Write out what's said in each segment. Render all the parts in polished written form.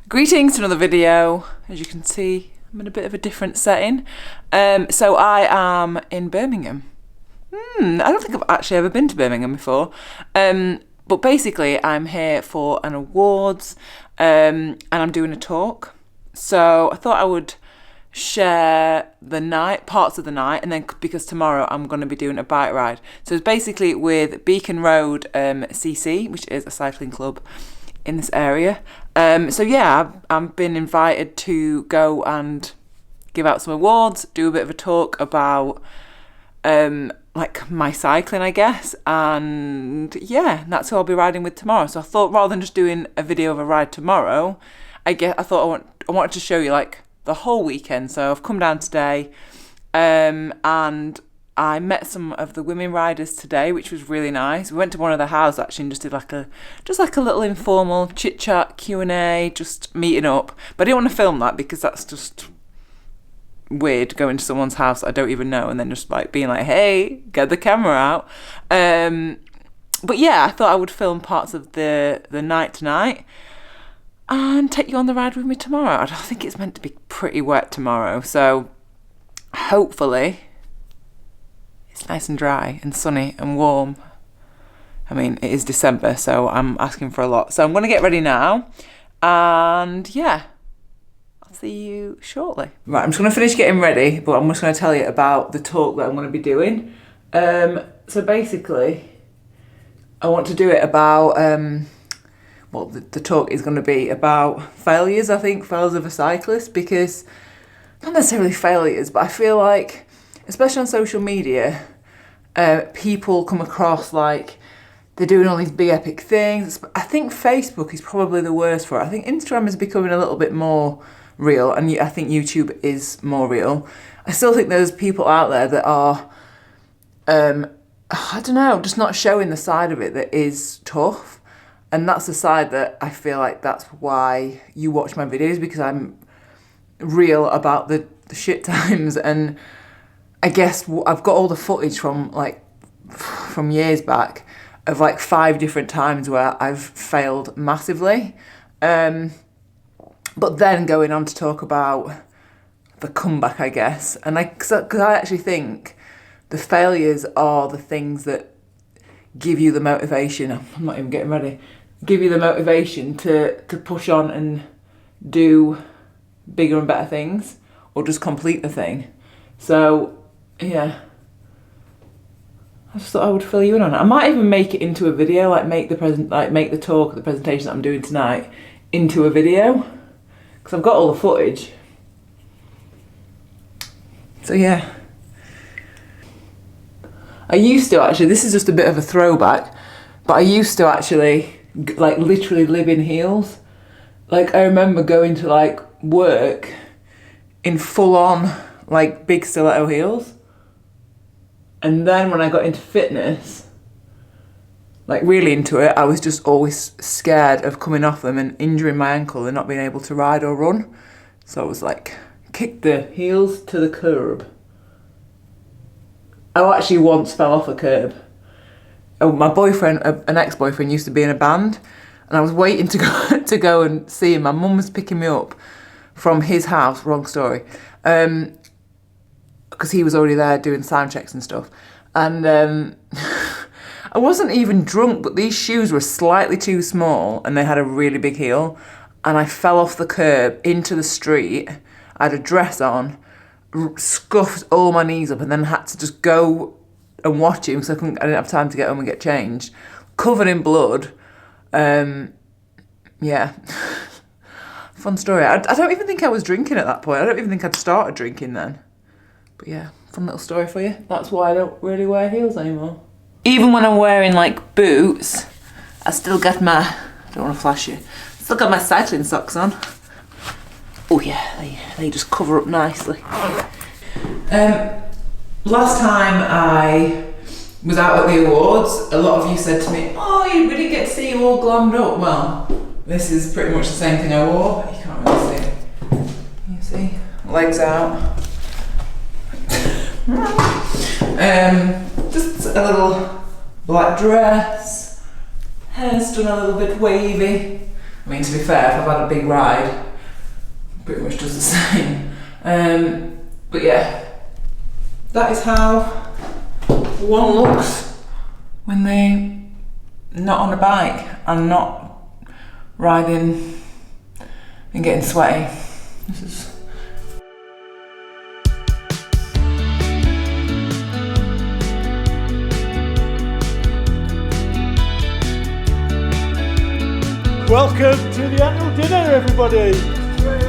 Greetings to another video. As you can see, I'm in a bit of a different setting. So I am in Birmingham. I don't think I've actually ever been to Birmingham before. But basically I'm here for an awards and I'm doing a talk. So I thought I would share the night, parts of the night, and then because tomorrow I'm going to be doing a bike ride. So it's basically with Beacon Road CC, which is a cycling club in this area. So yeah, I've been invited to go and give out some awards, do a bit of a talk about like my cycling, I guess, and yeah, that's who I'll be riding with tomorrow. So I thought rather than just doing a video of a ride tomorrow, I wanted to show you like the whole weekend. So I've come down today, and I met some of the women riders today, which was really nice. We went to one of their houses actually and just did like a little informal chit chat, Q&A, just meeting up. But I didn't want to film that because that's just weird, going to someone's house I don't even know and then just like being like, hey, get the camera out. But yeah, I thought I would film parts of the night tonight and take you on the ride with me tomorrow. I think it's meant to be pretty wet tomorrow, so hopefully it's nice and dry and sunny and warm. I mean, it is December, so I'm asking for a lot. So I'm going to get ready now, and yeah, I'll see you shortly. Right, I'm just going to finish getting ready, but I'm just going to tell you about the talk that I'm going to be doing. So basically, I want to do it about, the talk is going to be about failures, I think, failures of a cyclist, because, not necessarily failures, but I feel like, especially on social media, people come across like they're doing all these big epic things. I think Facebook is probably the worst for it. I think Instagram is becoming a little bit more real, and I think YouTube is more real. I still think there's people out there that are, I don't know, just not showing the side of it that is tough. And that's the side that I feel like that's why you watch my videos, because I'm real about the shit times. And I guess I've got all the footage from years back of like 5 different times where I've failed massively. But then going on to talk about the comeback, I guess. And because I actually think the failures are the things that give you the motivation. I'm not even getting ready. Give you the motivation to push on and do bigger and better things, or just complete the thing. So yeah, I just thought I would fill you in on it. I might even make it into a video, like make the talk, the presentation that I'm doing tonight into a video, because I've got all the footage. So yeah, I used to actually, this is just a bit of a throwback, but I used to actually like literally live in heels. Like I remember going to like work in full on like big stiletto heels. And then when I got into fitness, like really into it, I was just always scared of coming off them and injuring my ankle and not being able to ride or run. So I was like, kick the heels to the curb. I actually once fell off a curb. My boyfriend, an ex-boyfriend, used to be in a band, and I was waiting to go and see him. My mum was picking me up from his house, wrong story, because he was already there doing sound checks and stuff. And I wasn't even drunk, but these shoes were slightly too small and they had a really big heel, and I fell off the curb into the street. I had a dress on, scuffed all my knees up, and then had to just go and watch him because I didn't have time to get home and get changed, covered in blood. Yeah. Fun story. I don't even think I was drinking at that point. I don't even think I'd started drinking then. But yeah, fun little story for you. That's why I don't really wear heels anymore. Even when I'm wearing like boots, I still get my, I don't want to flash you, still got my cycling socks on. Oh yeah, they just cover up nicely. Last time I was out at the awards, a lot of you said to me, oh, we didn't get to see you all glammed up. Well, this is pretty much the same thing I wore. You can't really see. You see? Legs out. Just a little black dress, hair's done a little bit wavy, I mean, to be fair, if I've had a big ride, pretty much does the same. But yeah, that is how one looks when they're not on a bike and not riding and getting sweaty. This is... Welcome to the annual dinner, everybody.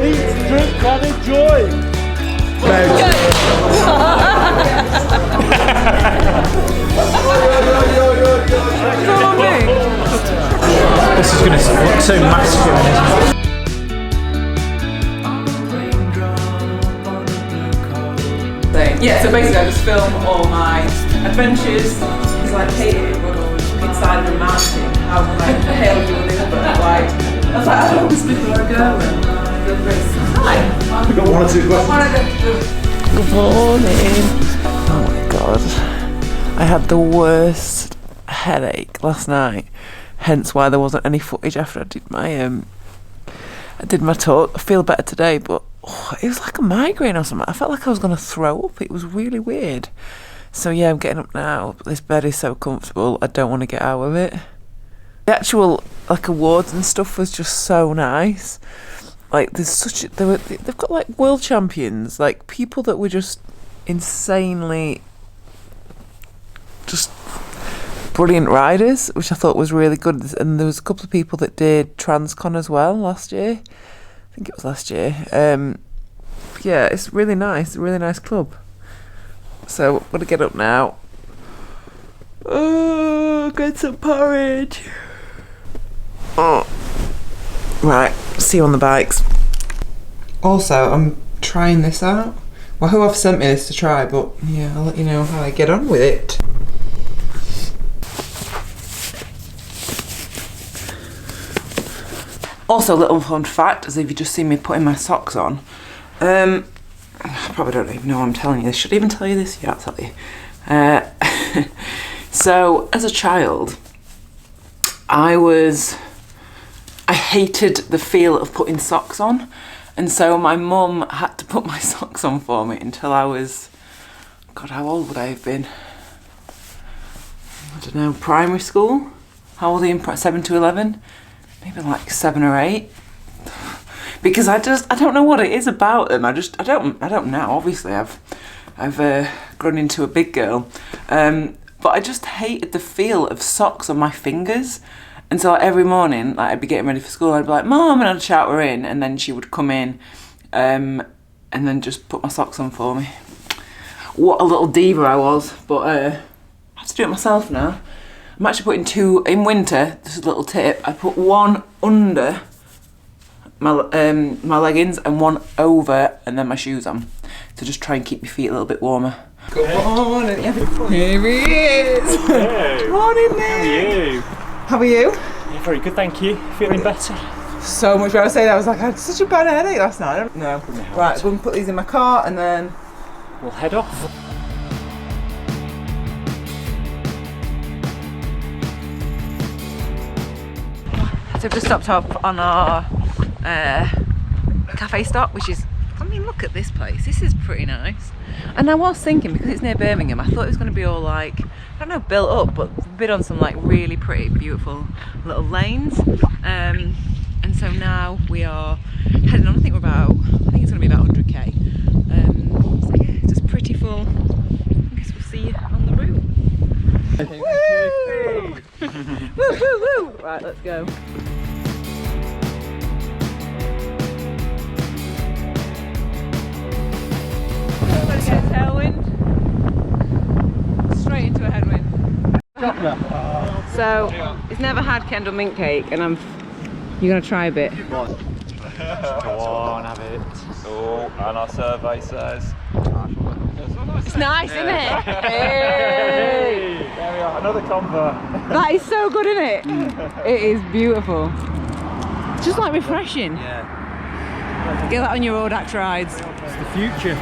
Eat, drink and enjoy. This is going to look so masculine, isn't it? Yeah, so basically I just film all my adventures. It's like Katie inside of a mountain. How can I hail you on the other? Like, I was like, I don't want to speak like a girl. Hi. We got one or two questions. Good morning. Oh my god. I had the worst headache last night. Hence why there wasn't any footage after I did my talk. I feel better today, but it was like a migraine or something. I felt like I was going to throw up. It was really weird. So yeah, I'm getting up now. But this bed is so comfortable. I don't want to get out of it. The actual like awards and stuff was just so nice. Like they've got like world champions, like people that were just insanely just brilliant riders, which I thought was really good. And there was a couple of people that did Transcon as well last year. I think it was last year. Yeah, it's really nice. A really nice club. So I'm gonna get up now. Oh, get some porridge. Oh. Right, see you on the bikes. Also, I'm trying this out. Well, who have sent me this to try, but yeah, I'll let you know how I get on with it. Also, a little fun fact, as if you just seen me putting my socks on. I probably don't even know what I'm telling you this. Should I even tell you this? Yeah, I'll tell you. So, as a child, I hated the feel of putting socks on, and so my mum had to put my socks on for me until I was, God, how old would I have been? I don't know, primary school? How old are you in 7 to 11? Maybe like 7 or 8. Because I don't know what it is about them. I don't know. Obviously, I've grown into a big girl, but I just hated the feel of socks on my fingers. And so like, every morning, like I'd be getting ready for school, I'd be like, "Mom," and I'd shout her in, and then she would come in, and then just put my socks on for me. What a little diva I was, but I have to do it myself now. I'm actually putting 2 in winter. This is a little tip. I put 1 under my leggings and 1 over, and then my shoes on, to just try and keep my feet a little bit warmer. Good morning. Here he is. Hey. Morning, Nick. How are you? How are you? Yeah, very good, thank you. Feeling better? So much better. I was saying, I was like, I had such a bad headache last night. No. Right, we'll put these in my car and then we'll head off. So we've just stopped off on our cafe stop, which is, I mean, look at this place. This is pretty nice. And I was thinking, because it's near Birmingham, I thought it was going to be all like, I don't know, built up, but a bit on some like really pretty, beautiful little lanes. And so now we are heading on. I think it's going to be about 100k. So yeah, it's just pretty full. I guess we'll see you on the route. Woo! Woo, woo, woo! Right, let's go. We're going to get a tailwind. Straight into a headwind. So, he's never had Kendal mint cake, and you're going to try a bit. Go on, have it. Oh, and our survey says It's nice, isn't it? Hey! There we are, another convert. That is so good, isn't it? It is beautiful. Just like refreshing. Yeah. Get that on your road act rides. It's the future.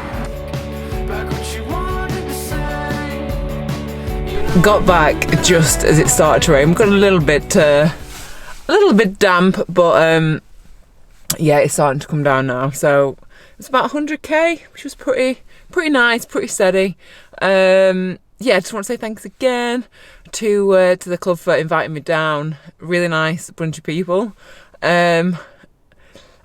Got back just as it started to rain. We've got a little bit a little bit damp, but yeah, it's starting to come down now. So it's about 100k, which was pretty nice, pretty steady. Yeah, I just want to say thanks again to the club for inviting me down. Really nice bunch of people. And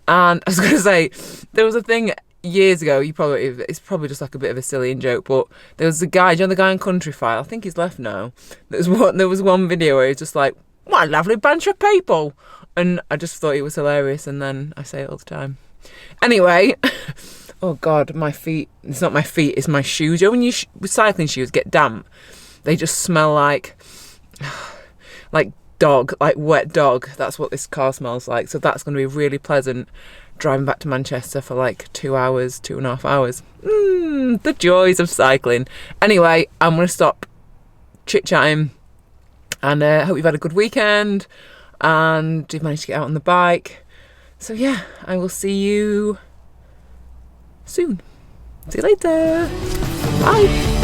I was going to say, there was a thing years ago, it's probably just like a bit of a silly joke, but there was a guy, do you know the guy on Countryfile? I think he's left now. There was one video where he was just like, what a lovely bunch of people. And I just thought it was hilarious, and then I say it all the time. Anyway, oh God, my feet, it's not my feet, it's my shoes. You know when with cycling shoes get damp, they just smell like dog, like wet dog. That's what this car smells like. So that's going to be really pleasant driving back to Manchester for like 2.5 hours. The joys of cycling. Anyway, I'm going to stop chit-chatting, and hope you've had a good weekend and you've managed to get out on the bike. So yeah, I will see you soon. See you later. Bye.